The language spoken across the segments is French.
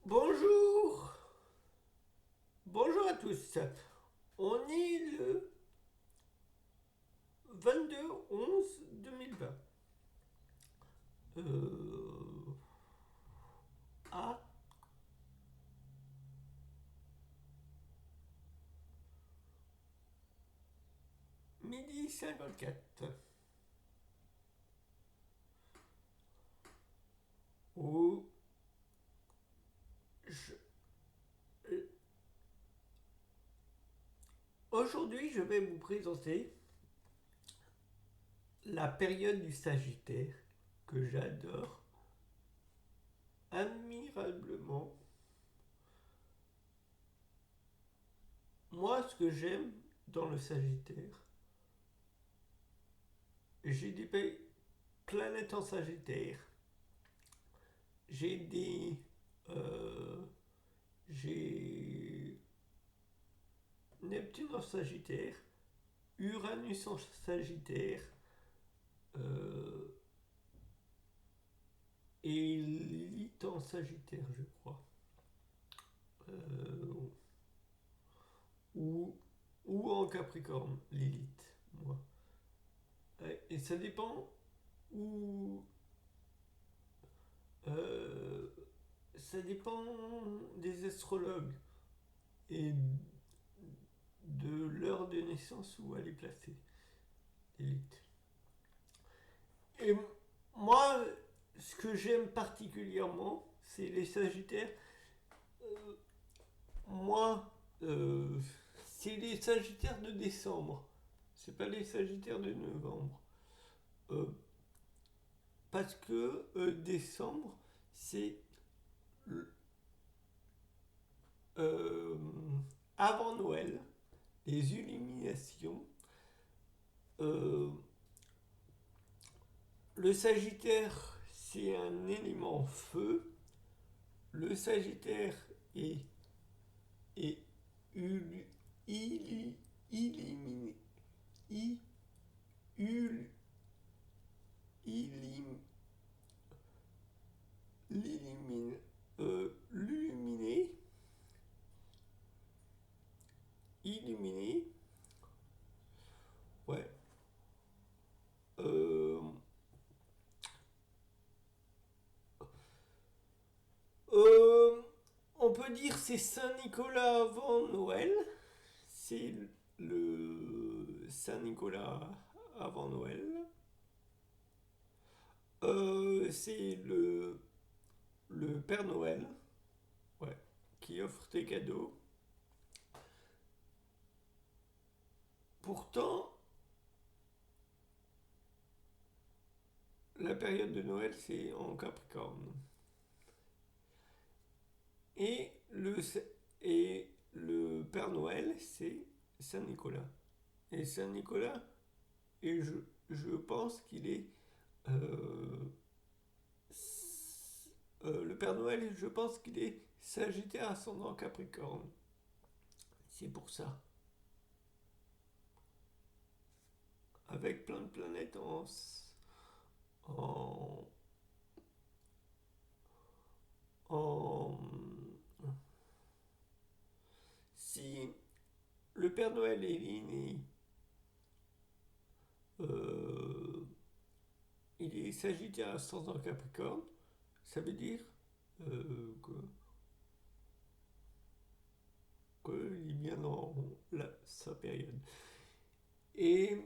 Bonjour, bonjour à tous. On est le 22/11/2020. À midi 54. Où je- Aujourd'hui, je vais vous présenter la période du Sagittaire que j'adore admirablement. Moi, ce que j'aime dans le Sagittaire, j'ai des planètes en Sagittaire. J'ai des. euh, j'ai Neptune en Sagittaire, Uranus en Sagittaire, euh, et Lilith en Sagittaire, je crois. Euh, ou, ou en Capricorne, Lilith, moi. Et ça dépend où. euh, Ça dépend des astrologues et de l'heure de naissance où elle est placée, Lilith. Et moi, ce que j'aime particulièrement, c'est les Sagittaires. Euh, Moi, c'est les Sagittaires de décembre. C'est pas les Sagittaires de novembre. Euh, Parce que décembre, c'est euh, avant Noël, les illuminations. Euh, le Sagittaire, c'est un élément feu. Le Sagittaire est illuminé. i- ul- illim- L'illumine, l'illuminer, illuminer, ouais. Euh, euh, on peut dire c'est Saint-Nicolas avant Noël. C'est le Saint-Nicolas avant Noël. C'est le Père Noël, ouais, qui offre des cadeaux. Pourtant, la période de Noël, c'est en Capricorne. Et et le Père Noël, c'est Saint-Nicolas. Et Saint-Nicolas, et je pense qu'il est. euh, le Père Noël, je pense qu'il est Sagittaire ascendant Capricorne. C'est pour ça. Avec plein de planètes en, en si le Père Noël est né, euh, il est Sagittaire ascendant Capricorne, ça veut dire euh, que qu'il est bien dans sa période. Et,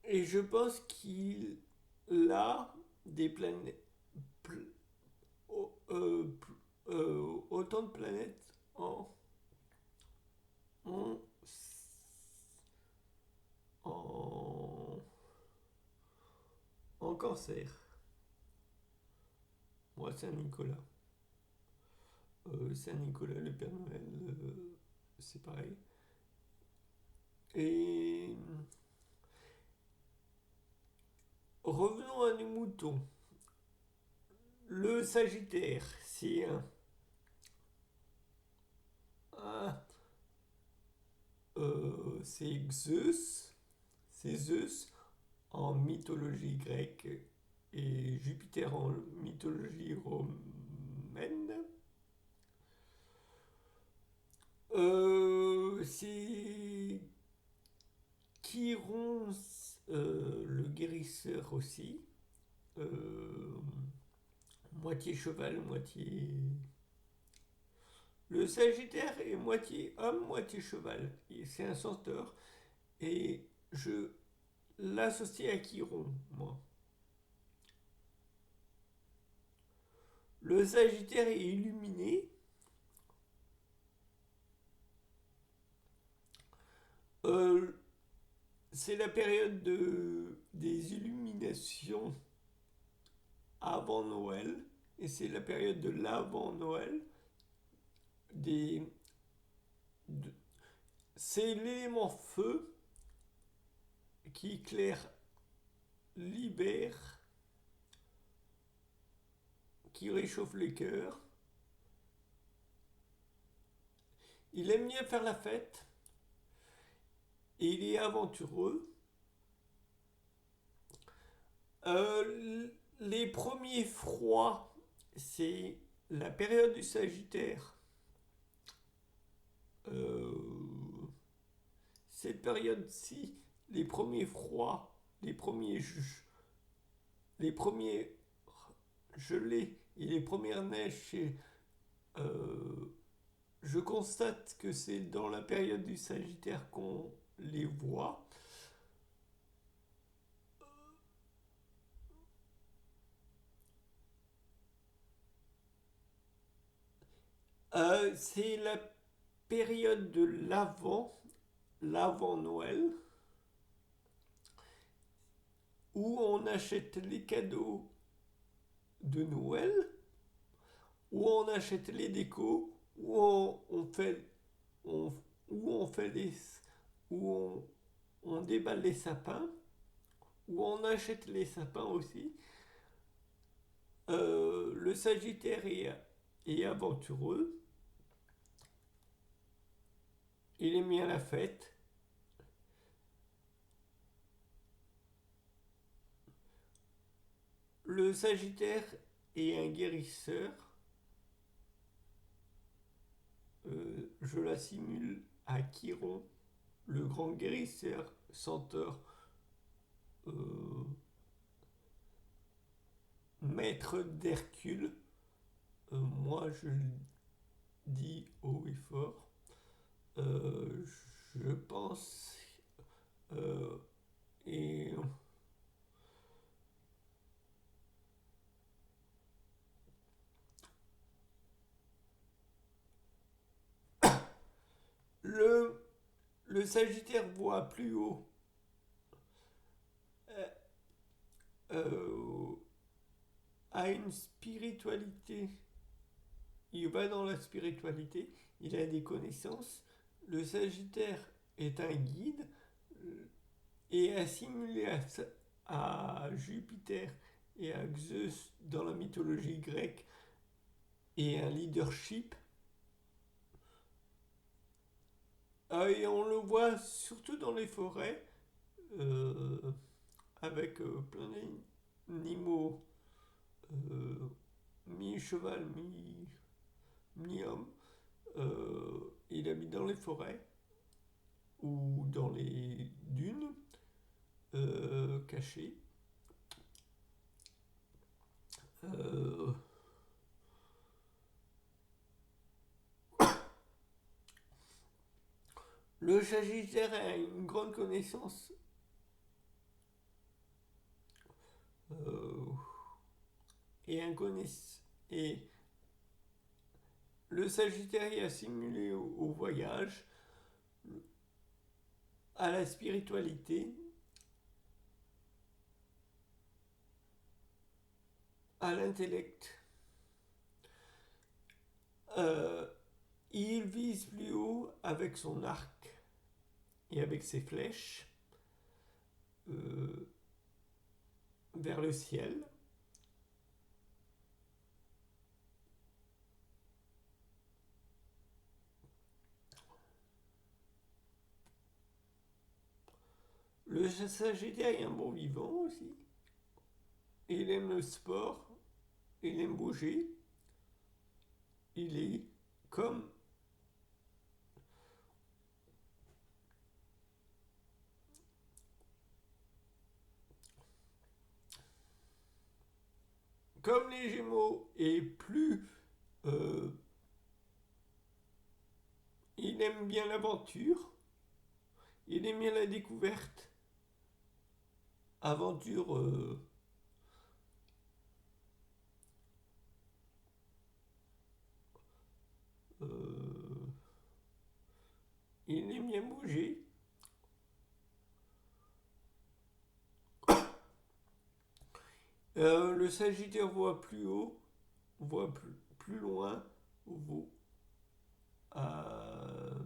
et je pense qu'il a des planètes, autant de planètes en, en, en cancer. Moi, Saint-Nicolas. Saint-Nicolas, le Père Noël, c'est pareil. Et revenons à nos moutons. Le Sagittaire, ah, c'est Zeus. C'est Zeus en mythologie grecque et Jupiter en mythologie romaine. C'est Chiron, le guérisseur aussi. Euh, Moitié cheval, moitié... Le Sagittaire est moitié homme, moitié cheval. C'est un centaure. Et je l'associe à Chiron, moi. Le Sagittaire est illuminé. Euh, c'est la période des illuminations avant Noël. Et c'est la période de l'avant Noël. Des, de- c'est l'élément feu qui éclaire, libère, qui réchauffe les cœurs. Il aime bien faire la fête et il est aventureux. Les premiers froids, c'est la période du Sagittaire. Euh, cette période-ci, les premiers froids, les premiers gelées et les premières neiges, euh, je constate que c'est dans la période du Sagittaire qu'on les voit. C'est la période de l'avant Noël, où on achète les cadeaux de Noël, où on achète les décos, où on, où on fait les, où on déballe les sapins, où on achète les sapins aussi. Le Sagittaire est aventureux, il aime bien la fête. Le Sagittaire est un guérisseur. Je l'assimile à Chiron, le grand guérisseur, centaure, euh, maître d'Hercule. Moi, je le dis haut et fort. Euh, je pense euh, et le, le Sagittaire voit plus haut, euh, euh, a une spiritualité. Il va dans la spiritualité, il a des connaissances. Le Sagittaire est un guide et assimilé à Jupiter et à Zeus dans la mythologie grecque et un leadership. Et on le voit surtout dans les forêts euh, avec plein d'animaux, euh, mi-cheval, mi-homme. Il habite dans les forêts ou dans les dunes cachées. Euh, le Sagittaire a une grande connaissance euh, et un connaissance. Et le Sagittaire est assimilé au voyage, à la spiritualité, à l'intellect. Euh, il vise plus haut avec son arc et avec ses flèches euh, vers le ciel. Le Sagittaire est un bon vivant aussi. Il aime le sport, il aime bouger. Il est comme comme les Gémeaux est plus... euh, il aime bien l'aventure, il aime bien la découverte. Aventure... euh, il aime bien bouger. Le Sagittaire voit plus haut, voit plus loin, voit, euh,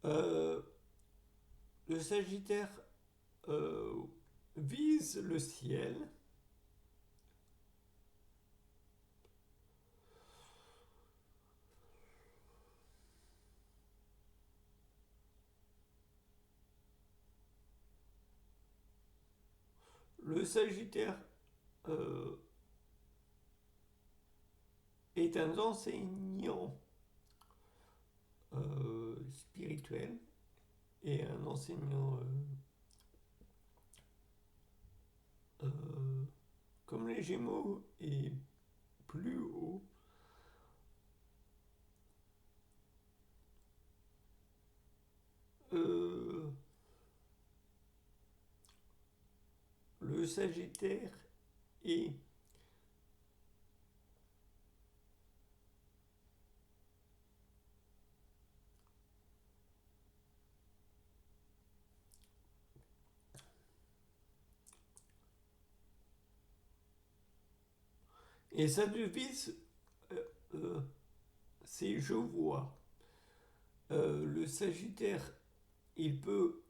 euh, le Sagittaire euh, vise le ciel. Le Sagittaire euh, est un enseignant spirituel et un enseignant euh, comme les Gémeaux et plus haut. Euh, le Sagittaire est et sa devise euh, euh, c'est je vois. Le Sagittaire, il peut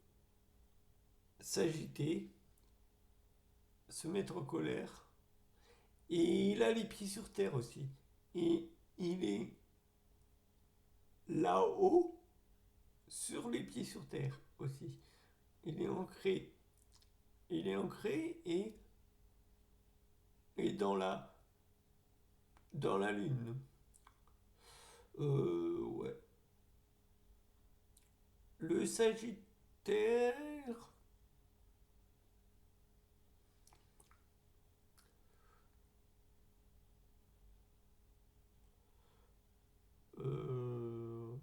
s'agiter, se mettre en colère, et il a les pieds sur terre aussi. Et il est là-haut, sur les pieds sur terre aussi. Il est ancré. Il est ancré et dans la lune. Ouais. Le Sagittaire, euh,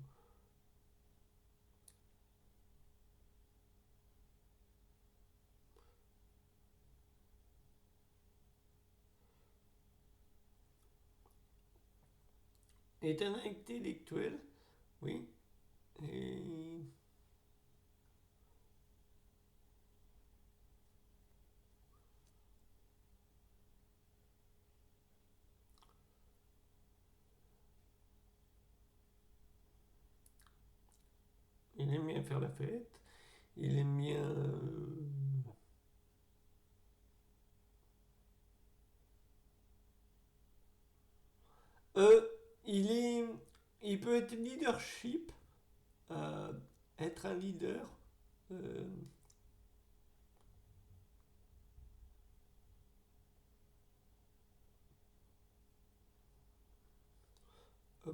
est un intellectuel, oui, et il aime bien faire la fête, il aime bien... Euh, il est, il peut être leadership, euh, être un leader, euh,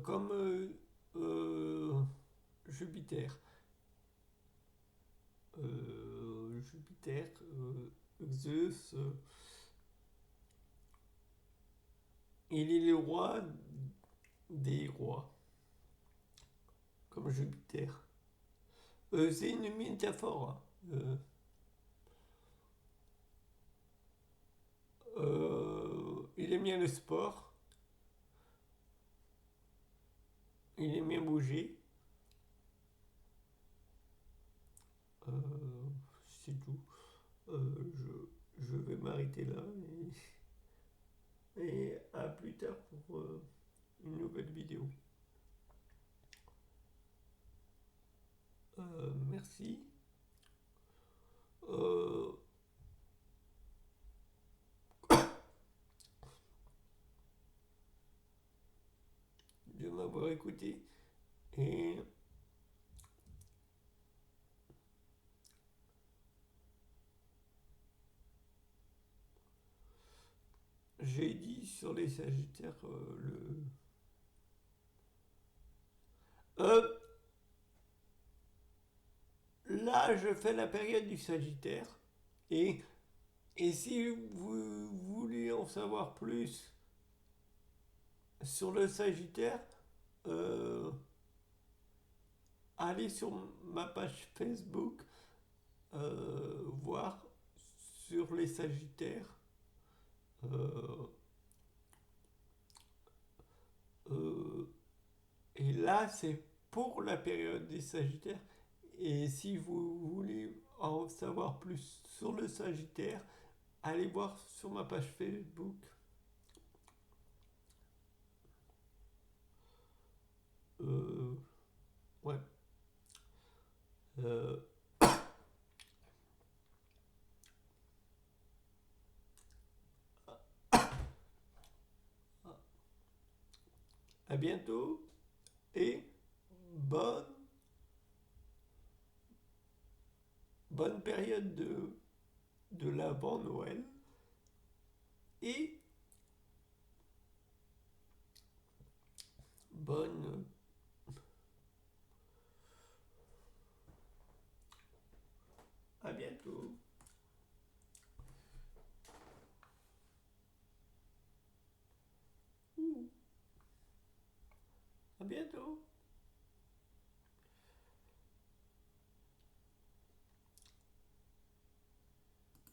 comme Jupiter. Jupiter, Zeus, il est le roi des rois, comme Jupiter. C'est une métaphore. Il aime bien le sport, il aime bien bouger. Euh, c'est tout. Je vais m'arrêter là et à plus tard pour une nouvelle vidéo. Merci. Euh, de m'avoir écouté et j'ai dit sur les Sagittaires Euh, là, je fais la période du Sagittaire Et, et si vous voulez en savoir plus sur le Sagittaire, euh, allez sur ma page Facebook, voir sur les Sagittaires. Euh, euh, et là, c'est pour la période des Sagittaires. Et si vous voulez en savoir plus sur le Sagittaire, allez voir sur ma page Facebook. Euh, ouais. Euh, à bientôt et bonne, bonne période de l'avant Noël et bonne. À bientôt. À bientôt.